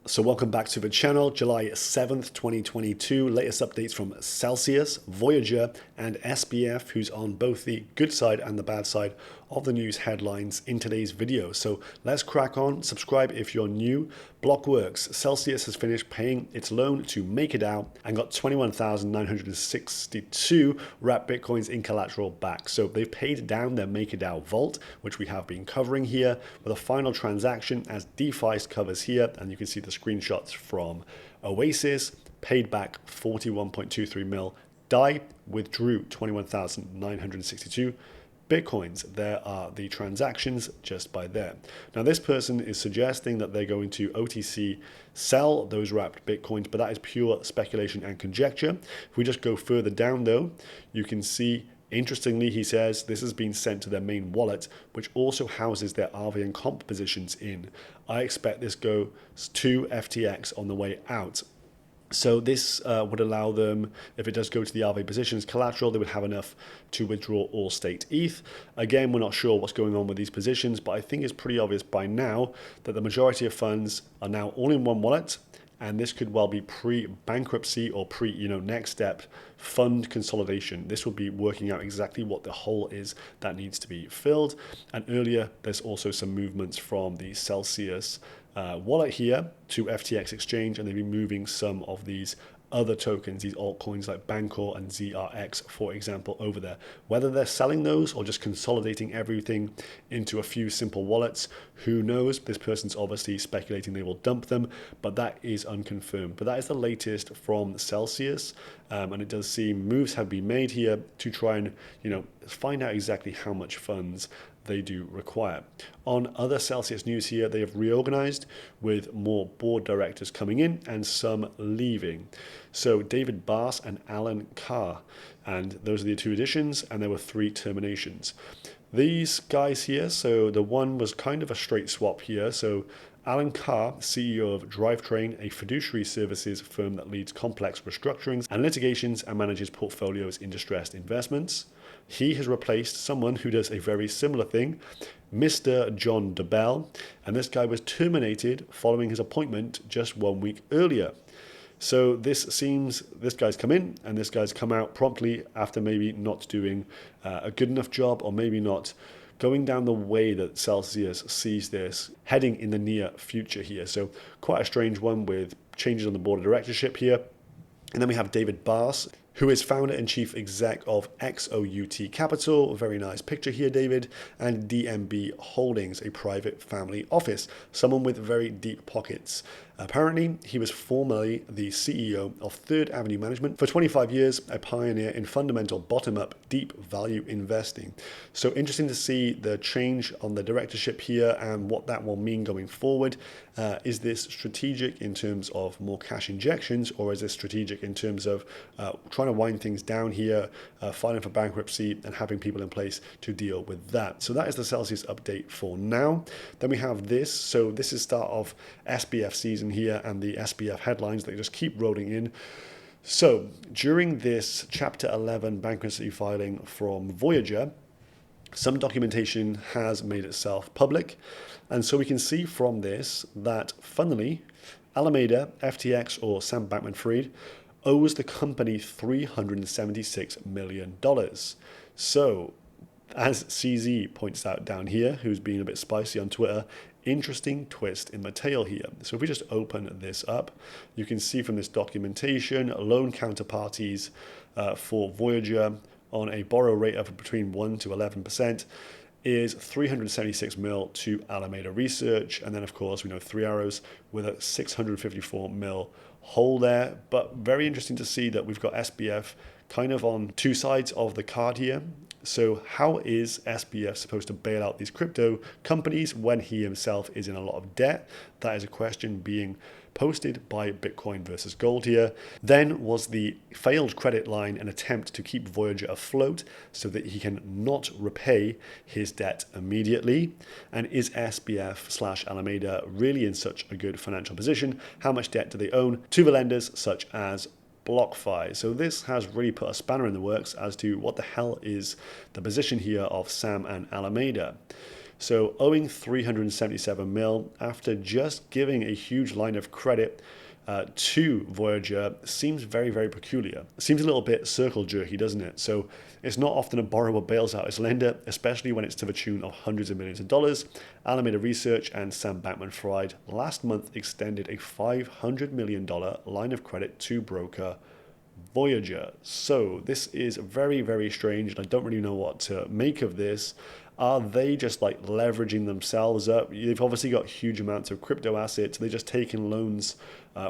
So welcome back to the channel, July 7th, 2022. Latest updates from Celsius, Voyager, and SBF, who's on both the good side and the bad side of the news headlines in today's video. So let's crack on. Subscribe if you're new. Blockworks, Celsius has finished paying its loan to MakerDAO and got 21,962 wrapped Bitcoins in collateral back. So they've paid down their MakerDAO vault, which we have been covering here, with a final transaction as DeFi covers here, and you can see the screenshots from Oasis, paid back 41.23 mil, DAI withdrew 21,962 Bitcoins. There are the transactions just by there. Now, this person is suggesting that they're going to OTC sell those wrapped Bitcoins, but that is pure speculation and conjecture. If we just go further down, though, you can see, interestingly, he says this has been sent to their main wallet, which also houses their Aave and comp positions in. I expect this goes to FTX on the way out. So this would allow them, if it does go to the Aave positions collateral, they would have enough to withdraw all staked ETH. Again, we're not sure what's going on with these positions, but I think it's pretty obvious by now that the majority of funds are now all in one wallet, and this could well be pre-bankruptcy or next step fund consolidation. This will be working out exactly what the hole is that needs to be filled. And earlier, there's also some movements from the Celsius wallet here to FTX exchange, and they'll be moving some of these other tokens, these altcoins like Bancor and ZRX, for example, over there. Whether they're selling those or just consolidating everything into a few simple wallets, who knows? This person's obviously speculating they will dump them, but that is unconfirmed. But that is the latest from Celsius, and it does seem moves have been made here to try and find out exactly how much funds they do require. On other Celsius news here, they have reorganized with more board directors coming in and some leaving. So David Bass and Alan Carr, and those are the two additions, and there were 3 terminations. These guys here, so the one was kind of a straight swap here. So Alan Carr, CEO of Drivetrain, a fiduciary services firm that leads complex restructurings and litigations and manages portfolios in distressed investments. He has replaced someone who does a very similar thing, Mr. John DeBell, and this guy was terminated following his appointment just 1 week earlier. So this guy's come in and this guy's come out promptly after maybe not doing a good enough job, or maybe not going down the way that Celsius sees this heading in the near future here. So quite a strange one with changes on the board of directorship here. And then we have David Bass, who is founder and chief exec of XOUT Capital. Very nice picture here, David. And DMB Holdings, a private family office. Someone with very deep pockets. Apparently, he was formerly the CEO of Third Avenue Management for 25 years, a pioneer in fundamental bottom-up deep value investing. So interesting to see the change on the directorship here and what that will mean going forward. Is this strategic in terms of more cash injections, or is this strategic in terms of trying to wind things down here, filing for bankruptcy and having people in place to deal with that? So that is the Celsius update for now. Then we have this. So this is start of SBF season here, and the SBF headlines that just keep rolling in. So during this Chapter 11 bankruptcy filing from Voyager, some documentation has made itself public, and so we can see from this that, funnily, Alameda, FTX, or Sam Bankman-Fried, owes the company $376 million. So, as CZ points out down here, who's being a bit spicy on Twitter, interesting twist in the tale here. So if we just open this up, you can see from this documentation, loan counterparties for Voyager on a borrow rate of between 1 to 11% is 376 mil to Alameda Research. And then, of course, we know 3 Arrows with a 654 mil hole there. But very interesting to see that we've got SBF kind of on 2 sides of the card here. So how is SBF supposed to bail out these crypto companies when he himself is in a lot of debt? That is a question being posted by Bitcoin versus gold here. Then was the failed credit line an attempt to keep Voyager afloat so that he can not repay his debt immediately? And is SBF / Alameda really in such a good financial position? How much debt do they own to the lenders such as BlockFi? So this has really put a spanner in the works as to what the hell is the position here of Sam and Alameda. So owing 377 mil after just giving a huge line of credit to Voyager seems very, very peculiar. It seems a little bit circle jerky, doesn't it? So it's not often a borrower bails out its lender, especially when it's to the tune of hundreds of millions of dollars. Alameda Research and Sam Bankman-Fried last month extended a $500 million line of credit to broker Voyager. So this is very, very strange, and I don't really know what to make of this. Are they just like leveraging themselves up? They've obviously got huge amounts of crypto assets. They're just taking loans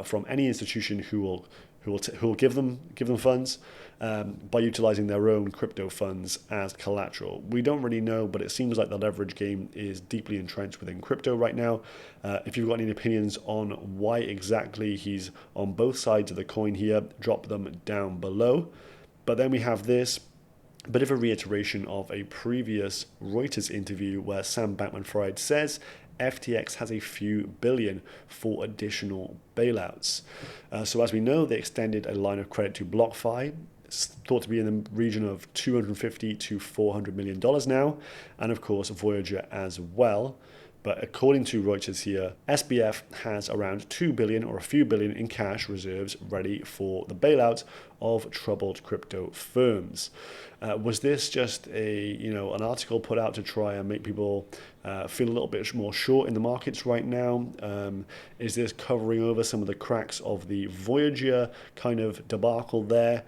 from any institution who will give them funds by utilizing their own crypto funds as collateral. We don't really know, but it seems like the leverage game is deeply entrenched within crypto right now. If you've got any opinions on why exactly he's on both sides of the coin here, drop them down below. But then we have this bit of a reiteration of a previous Reuters interview where Sam Bankman-Fried says FTX has a few billion for additional bailouts. So as we know, they extended a line of credit to BlockFi. It's thought to be in the region of $250 to $400 million now, and of course Voyager as well. But according to Reuters here, SBF has around 2 billion or a few billion in cash reserves ready for the bailout of troubled crypto firms. Was this just an article put out to try and make people feel a little bit more short in the markets right now? Is this covering over some of the cracks of the Voyager kind of debacle there?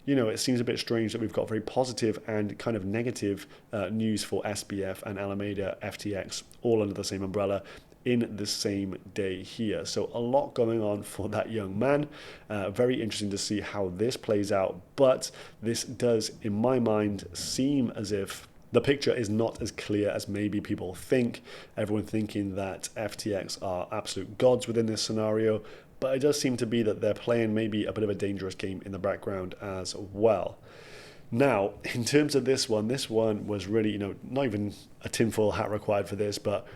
It seems a bit strange that we've got very positive and kind of negative news for SBF and Alameda FTX all under the same umbrella in the same day here. So a lot going on for that young man. Very interesting to see how this plays out. But this does, in my mind, seem as if the picture is not as clear as maybe people think. Everyone thinking that FTX are absolute gods within this scenario. But it does seem to be that they're playing maybe a bit of a dangerous game in the background as well. Now, in terms of this one was really, not even a tinfoil hat required for this, but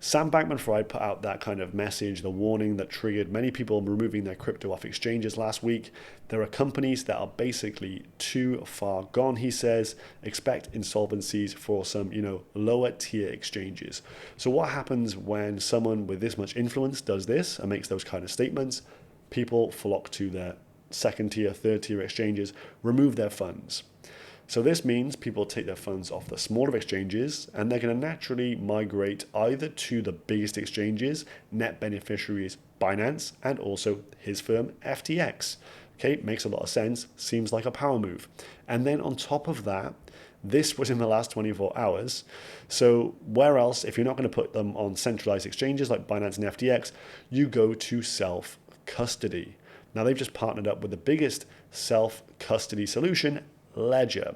Sam Bankman-Fried put out that kind of message, the warning that triggered many people removing their crypto off exchanges last week. There are companies that are basically too far gone, he says. Expect insolvencies for some, lower tier exchanges. So what happens when someone with this much influence does this and makes those kind of statements? People flock to their second tier, third tier exchanges, remove their funds. So this means people take their funds off the smaller exchanges and they're going to naturally migrate either to the biggest exchanges, net beneficiaries Binance, and also his firm FTX. Okay, makes a lot of sense, seems like a power move. And then on top of that, this was in the last 24 hours. So where else, if you're not going to put them on centralized exchanges like Binance and FTX, you go to self-custody. Now they've just partnered up with the biggest self-custody solution, Ledger.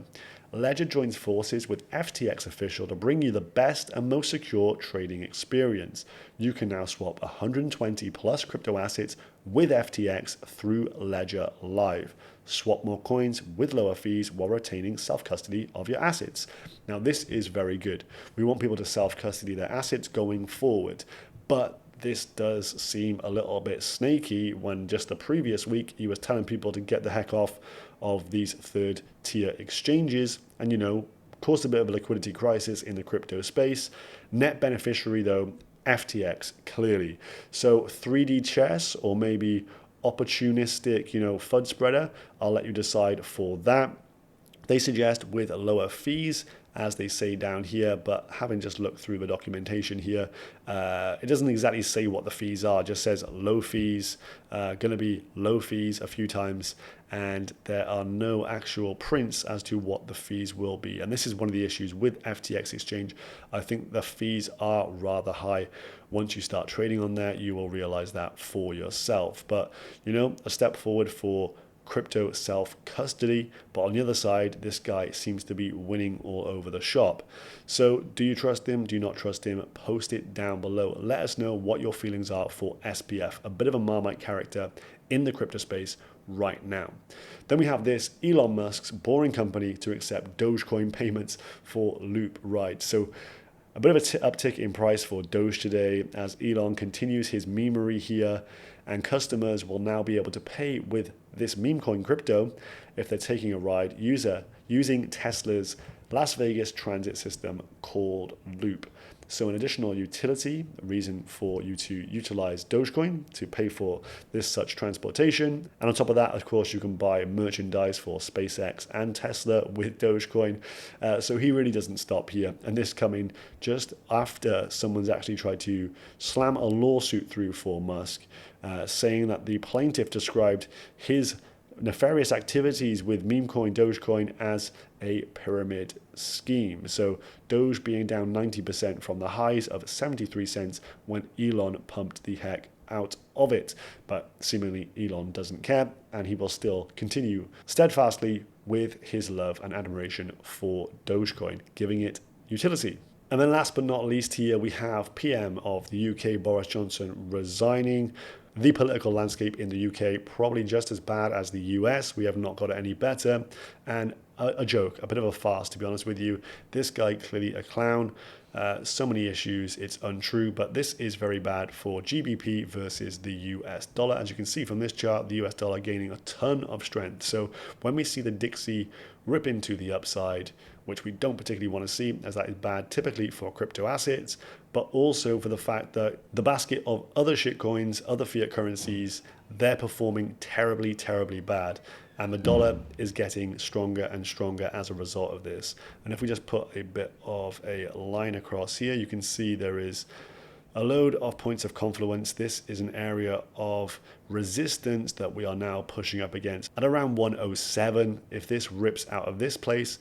Ledger joins forces with FTX official to bring you the best and most secure trading experience. You can now swap 120 plus crypto assets with FTX through Ledger Live. Swap more coins with lower fees while retaining self-custody of your assets. Now this is very good. We want people to self-custody their assets going forward, but this does seem a little bit snaky when just the previous week he was telling people to get the heck off of these third tier exchanges and, caused a bit of a liquidity crisis in the crypto space. Net beneficiary though, FTX clearly. So 3D chess or maybe opportunistic, FUD spreader, I'll let you decide for that. They suggest with lower fees, as they say down here, but having just looked through the documentation here, it doesn't exactly say what the fees are, it just says low fees, going to be low fees a few times, and there are no actual prints as to what the fees will be. And this is one of the issues with FTX Exchange. I think the fees are rather high. Once you start trading on there, you will realize that for yourself. But, a step forward for crypto self-custody, but on the other side, this guy seems to be winning all over the shop. So do you trust him? Do you not trust him? Post it down below. Let us know what your feelings are for SBF, a bit of a Marmite character in the crypto space right now. Then we have this, Elon Musk's boring company to accept Doge Coin payments for loop rides. So a bit of an uptick in price for Doge today as Elon continues his memery here, and customers will now be able to pay with this meme coin crypto if they're taking a ride using Tesla's Las Vegas transit system called Loop. So an additional utility, a reason for you to utilize Dogecoin to pay for this such transportation. And on top of that, of course, you can buy merchandise for SpaceX and Tesla with Dogecoin. So he really doesn't stop here. And this coming just after someone's actually tried to slam a lawsuit through for Musk, saying that the plaintiff described his nefarious activities with meme coin Dogecoin as a pyramid scheme. So Doge being down 90% from the highs of 73 cents when Elon pumped the heck out of it. But seemingly Elon doesn't care, and he will still continue steadfastly with his love and admiration for Dogecoin, giving it utility. And then last but not least here, we have PM of the UK, Boris Johnson, resigning. The political landscape in the UK probably just as bad as the US. We have not got it any better. And a joke, a bit of a farce, to be honest with you. This guy clearly a clown. So many issues, it's untrue, but this is very bad for GBP versus the US dollar. As you can see from this chart, the US dollar gaining a ton of strength. So when we see the Dixie rip into the upside, which we don't particularly want to see, as that is bad typically for crypto assets, but also for the fact that the basket of other shitcoins, other fiat currencies, they're performing terribly, terribly bad. And the dollar is getting stronger and stronger as a result of this. And if we just put a bit of a line across here, you can see there is a load of points of confluence. This is an area of resistance that we are now pushing up against at around 107. If this rips out of this place,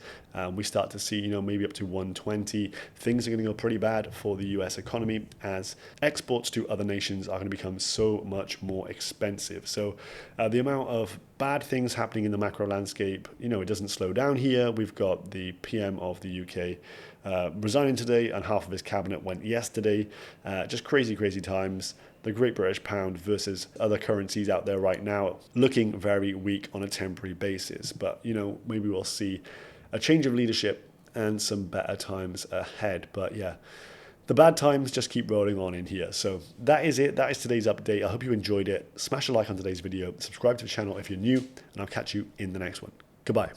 we start to see, maybe up to 120. Things are going to go pretty bad for the US economy as exports to other nations are going to become so much more expensive. So the amount of bad things happening in the macro landscape, it doesn't slow down here. We've got the PM of the UK resigning today, and half of his cabinet went yesterday. Just crazy, crazy times. The Great British Pound versus other currencies out there right now looking very weak on a temporary basis. But, maybe we'll see a change of leadership and some better times ahead. But yeah, the bad times just keep rolling on in here. So that is it. That is today's update. I hope you enjoyed it. Smash a like on today's video. Subscribe to the channel if you're new, and I'll catch you in the next one. Goodbye.